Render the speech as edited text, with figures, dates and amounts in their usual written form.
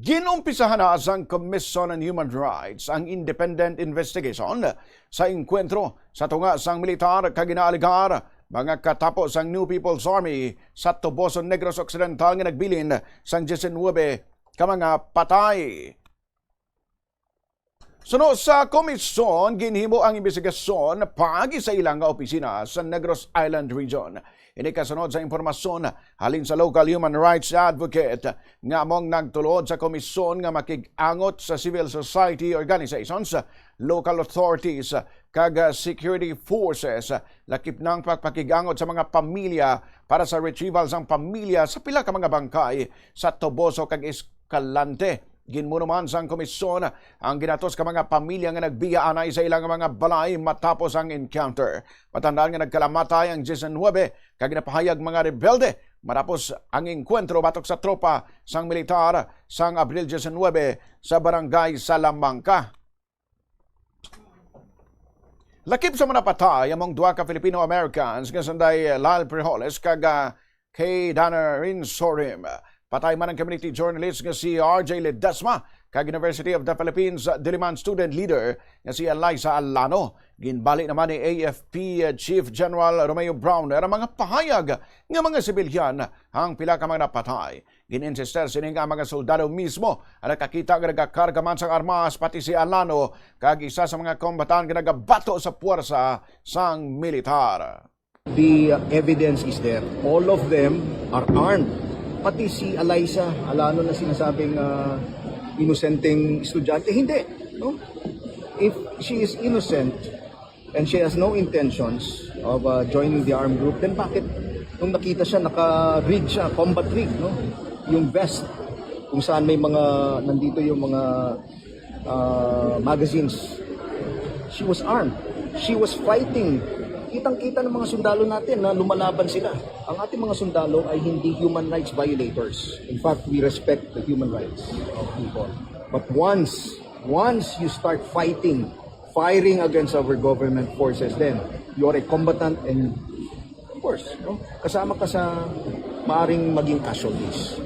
Ginumpisahan na ang Commission on Human Rights ang independent investigation sa inkwentro sa tunga sang militar kaginaaligar mga katapos ang New People's Army sa Toboso Negros Occidental nga nagbilin sang 19 ka mga patay. Suno sa komisyon, ginhimo ang investigasyon pagi sa ilang opisina sa Negros Island Region. Ini kasunod sa impormasyon halin sa local human rights advocate nga among nagtulod sa komisyon nga makig-angot sa civil society organizations, local authorities, kag security forces lakip ng pagpakig-angot sa mga pamilya para sa retrieval sang pamilya sa pila ka mga bangkay sa Toboso kag Escalante. Ginmuno man sang komisyon ang ginatos ka mga pamilya nga nagbiya anay sa ilang mga balay matapos ang encounter. Matandaan nga nagkalamatay ang 19 kag napahayag mga rebelde matapos ang enkwentro batok sa tropa sang militar sang Abril 19 sa barangay Salamanca. Lakip sa mga patay among duha ka Filipino-Americans nga sanday Lyle Prijoles kag kay Dana Rinsorim. Patay man ang community journalist nga si RJ Ledesma kag University of the Philippines Diliman student leader nga si Eliza Alano. Ginbali naman ni AFP Chief General Romeo Browner ang mga pahayag nga mga sibilyan ang pila ka mga napatay. Gininsister sining nga mga soldado mismo ang nakakita nga nagakarga man sang armas pati si Alano kag isa sa mga kombatan nga nagabato sa puwersa sang militar. The evidence is there. All of them are armed. Pati si Eliza Alano na sinasabing inosenteng estudyante, hindi. No? If she is innocent and she has no intentions of joining the armed group, then bakit nung nakita siya, naka-rig siya, combat rig, no? Yung vest, kung saan may mga, nandito yung mga magazines. She was armed. She was fighting. Kitang-kita ng mga sundalo natin na lumalaban sila. Ang ating mga sundalo ay hindi human rights violators. In fact, we respect the human rights of people. But once you start fighting, firing against our government forces, then you are a combatant and of course, no? Kasama ka sa maaring maging casualties.